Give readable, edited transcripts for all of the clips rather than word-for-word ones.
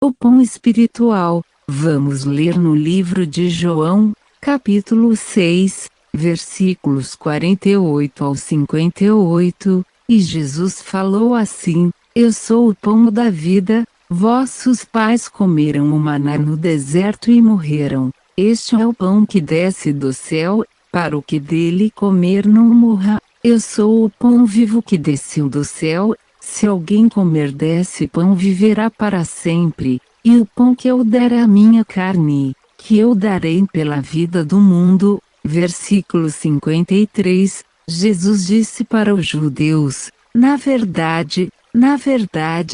o pão espiritual. Vamos ler no livro de João, capítulo 6, versículos 48 ao 58, e Jesus falou assim: Eu sou o pão da vida. Vossos pais comeram o maná no deserto e morreram. Este é o pão que desce do céu, para o que dele comer não morra. Eu sou o pão vivo que desceu do céu. Se alguém comer desse pão viverá para sempre. E o pão que eu der é a minha carne, que eu darei pela vida do mundo. Versículo 53, Jesus disse para os judeus: Na verdade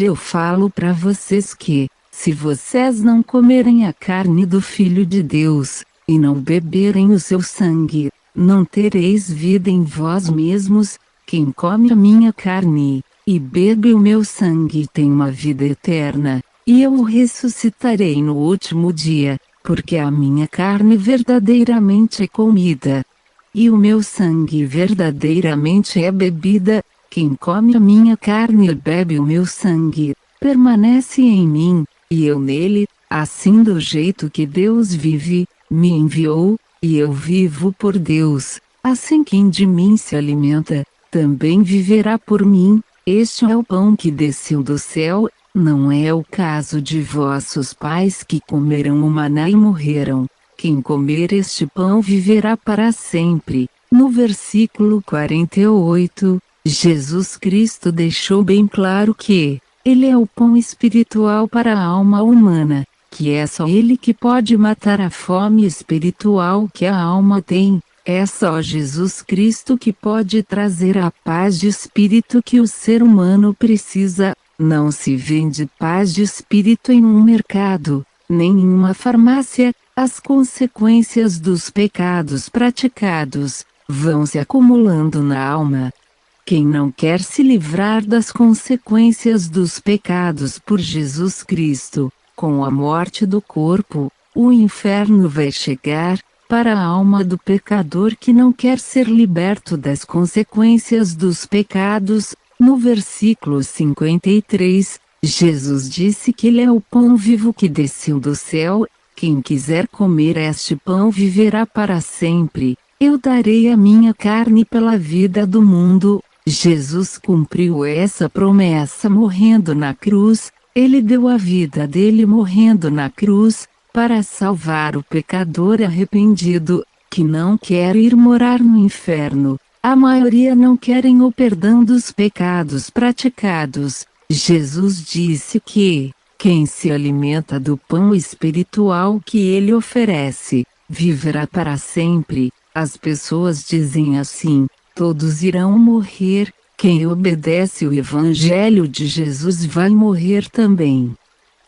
eu falo para vocês que, se vocês não comerem a carne do Filho de Deus, e não beberem o seu sangue, não tereis vida em vós mesmos. Quem come a minha carne, e bebe o meu sangue tem uma vida eterna, e eu o ressuscitarei no último dia, porque a minha carne verdadeiramente é comida, e o meu sangue verdadeiramente é bebida. Quem come a minha carne e bebe o meu sangue, permanece em mim, e eu nele, assim do jeito que Deus vive, me enviou, e eu vivo por Deus. Assim quem de mim se alimenta, também viverá por mim. Este é o pão que desceu do céu. Não é o caso de vossos pais que comeram o maná e morreram. Quem comer este pão viverá para sempre. No versículo 48, Jesus Cristo deixou bem claro que Ele é o pão espiritual para a alma humana, que é só Ele que pode matar a fome espiritual que a alma tem. É só Jesus Cristo que pode trazer a paz de espírito que o ser humano precisa. Não se vende paz de espírito em um mercado, nem em uma farmácia. As consequências dos pecados praticados vão se acumulando na alma. Quem não quer se livrar das consequências dos pecados por Jesus Cristo, com a morte do corpo, o inferno vai chegar. Para a alma do pecador que não quer ser liberto das consequências dos pecados, no versículo 53, Jesus disse que Ele é o pão vivo que desceu do céu. Quem quiser comer este pão viverá para sempre. Eu darei a minha carne pela vida do mundo. Jesus cumpriu essa promessa morrendo na cruz. Ele deu a vida dele morrendo na cruz, para salvar o pecador arrependido, que não quer ir morar no inferno. A maioria não querem o perdão dos pecados praticados. Jesus disse que, quem se alimenta do pão espiritual que Ele oferece, viverá para sempre. As pessoas dizem assim: todos irão morrer. Quem obedece o Evangelho de Jesus vai morrer também.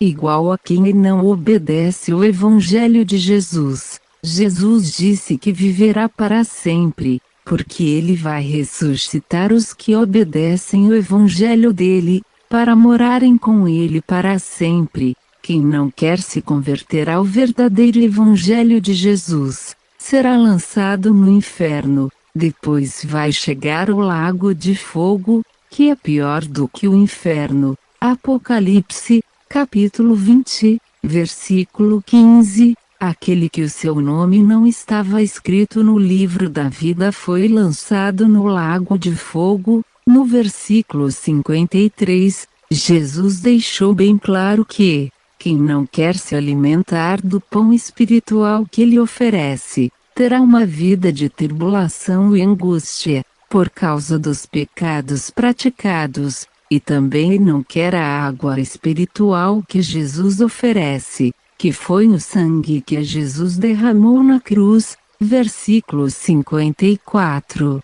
Igual a quem não obedece o Evangelho de Jesus. Jesus disse que viverá para sempre, porque Ele vai ressuscitar os que obedecem o Evangelho dele, para morarem com Ele para sempre. Quem não quer se converter ao verdadeiro Evangelho de Jesus, será lançado no inferno. Depois vai chegar o lago de fogo, que é pior do que o inferno. Apocalipse, capítulo 20, versículo 15. Aquele que o seu nome não estava escrito no livro da vida foi lançado no lago de fogo. No versículo 53, Jesus deixou bem claro que, quem não quer se alimentar do pão espiritual que Ele oferece, terá uma vida de tribulação e angústia, por causa dos pecados praticados, e também não quer a água espiritual que Jesus oferece, que foi o sangue que Jesus derramou na cruz. Versículo 54.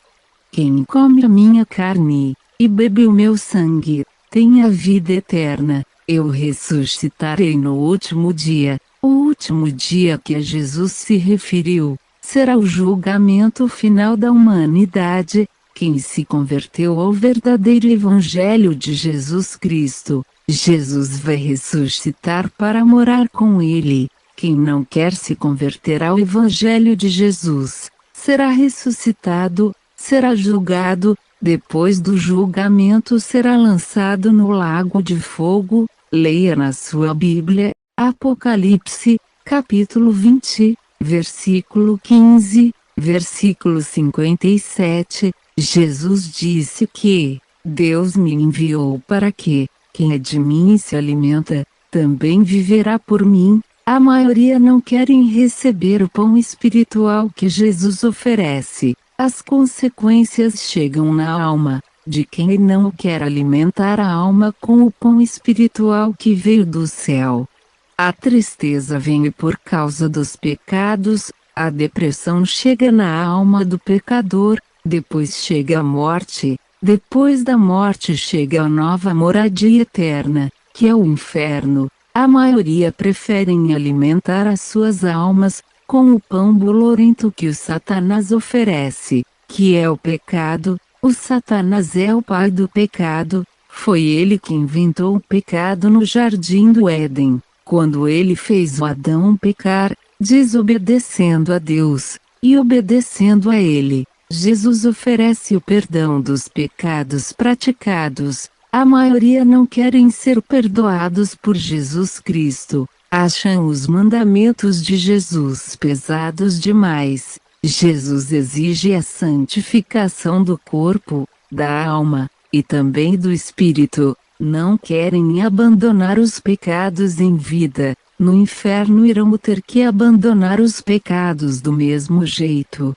Quem come a minha carne, e bebe o meu sangue, tem a vida eterna. Eu ressuscitarei no último dia. O último dia que a Jesus se referiu, será o julgamento final da humanidade. Quem se converteu ao verdadeiro Evangelho de Jesus Cristo, Jesus vai ressuscitar para morar com Ele. Quem não quer se converter ao Evangelho de Jesus, será ressuscitado, será julgado. Depois do julgamento será lançado no lago de fogo. Leia na sua Bíblia, Apocalipse, capítulo 20, versículo 15, versículo 57, Jesus disse que Deus me enviou para que quem é de mim e se alimenta, também viverá por mim. A maioria não querem receber o pão espiritual que Jesus oferece. As consequências chegam na alma de quem não quer alimentar a alma com o pão espiritual que veio do céu. A tristeza vem por causa dos pecados, a depressão chega na alma do pecador, depois chega a morte, depois da morte chega a nova moradia eterna, que é o inferno. A maioria preferem alimentar as suas almas com o pão bolorento que o Satanás oferece, que é o pecado. O Satanás é o pai do pecado, foi ele que inventou o pecado no jardim do Éden, quando ele fez o Adão pecar, desobedecendo a Deus, e obedecendo a ele. Jesus oferece o perdão dos pecados praticados. A maioria não querem ser perdoados por Jesus Cristo, acham os mandamentos de Jesus pesados demais. Jesus exige a santificação do corpo, da alma, e também do espírito. Não querem abandonar os pecados em vida. No inferno irão ter que abandonar os pecados do mesmo jeito.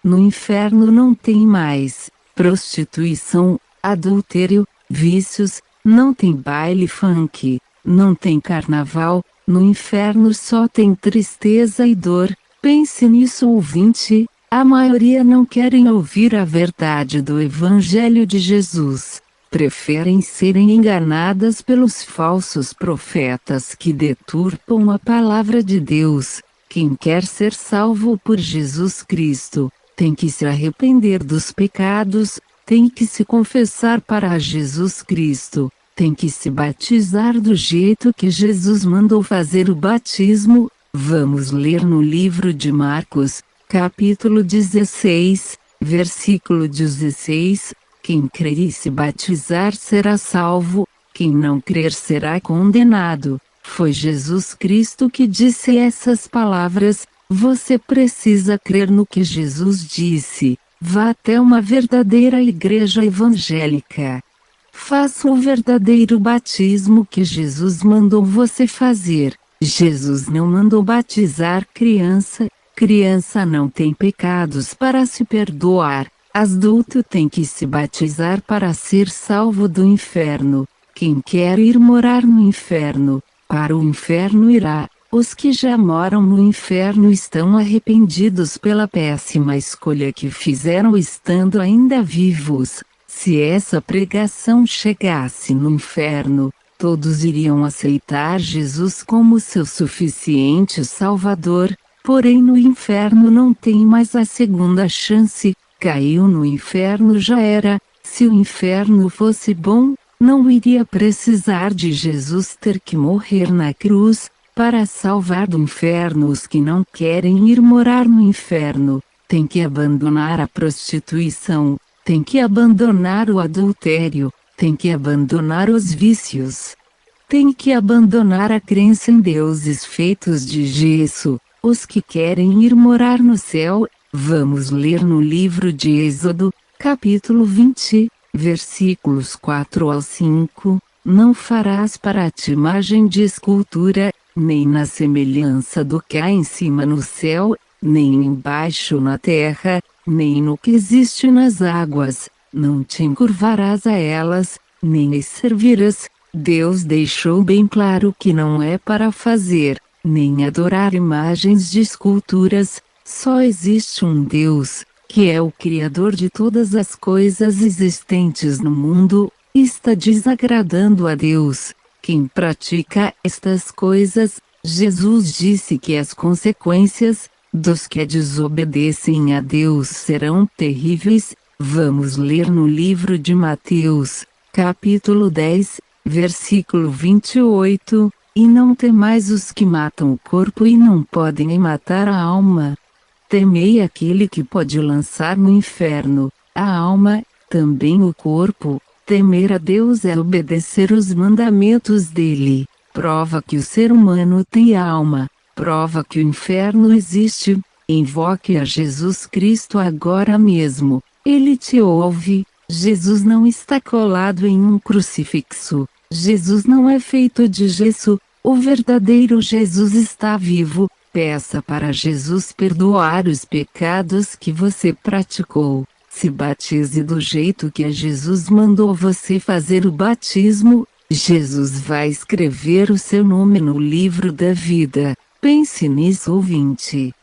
No inferno não tem mais prostituição, adultério, vícios, não tem baile funk, não tem carnaval. No inferno só tem tristeza e dor. Pense nisso, ouvinte, a maioria não querem ouvir a verdade do Evangelho de Jesus. Preferem serem enganadas pelos falsos profetas que deturpam a palavra de Deus. Quem quer ser salvo por Jesus Cristo, tem que se arrepender dos pecados, tem que se confessar para Jesus Cristo, tem que se batizar do jeito que Jesus mandou fazer o batismo. Vamos ler no livro de Marcos, capítulo 16, versículo 16, quem crer e se batizar será salvo, quem não crer será condenado. Foi Jesus Cristo que disse essas palavras. Você precisa crer no que Jesus disse. Vá até uma verdadeira igreja evangélica. Faça o verdadeiro batismo que Jesus mandou você fazer. Jesus não mandou batizar criança. Criança não tem pecados para se perdoar. Adulto tem que se batizar para ser salvo do inferno. Quem quer ir morar no inferno, para o inferno irá. Os que já moram no inferno estão arrependidos pela péssima escolha que fizeram estando ainda vivos. Se essa pregação chegasse no inferno, todos iriam aceitar Jesus como seu suficiente Salvador, porém no inferno não tem mais a segunda chance, caiu no inferno já era. Se o inferno fosse bom, não iria precisar de Jesus ter que morrer na cruz, para salvar do inferno os que não querem ir morar no inferno. Tem que abandonar a prostituição, tem que abandonar o adultério, tem que abandonar os vícios. Tem que abandonar a crença em deuses feitos de gesso. Os que querem ir morar no céu, vamos ler no livro de Êxodo, capítulo 20, versículos 4 ao 5. Não farás para ti imagem de escultura, nem na semelhança do que há em cima no céu, nem embaixo na terra, nem no que existe nas águas. Não te encurvarás a elas, nem as servirás. Deus deixou bem claro que não é para fazer, nem adorar imagens de esculturas. Só existe um Deus, que é o Criador de todas as coisas existentes no mundo. Está desagradando a Deus. Quem pratica estas coisas, Jesus disse que as consequências dos que desobedecem a Deus serão terríveis. Vamos ler no livro de Mateus, capítulo 10, versículo 28, e não temais os que matam o corpo e não podem matar a alma. Temei aquele que pode lançar no inferno a alma, também o corpo. Temer a Deus é obedecer os mandamentos dele. Prova que o ser humano tem alma. Prova que o inferno existe. Invoque a Jesus Cristo agora mesmo. Ele te ouve. Jesus não está colado em um crucifixo. Jesus não é feito de gesso. O verdadeiro Jesus está vivo. Peça para Jesus perdoar os pecados que você praticou. Se batize do jeito que Jesus mandou você fazer o batismo. Jesus vai escrever o seu nome no livro da vida. Pense nisso, ouvinte.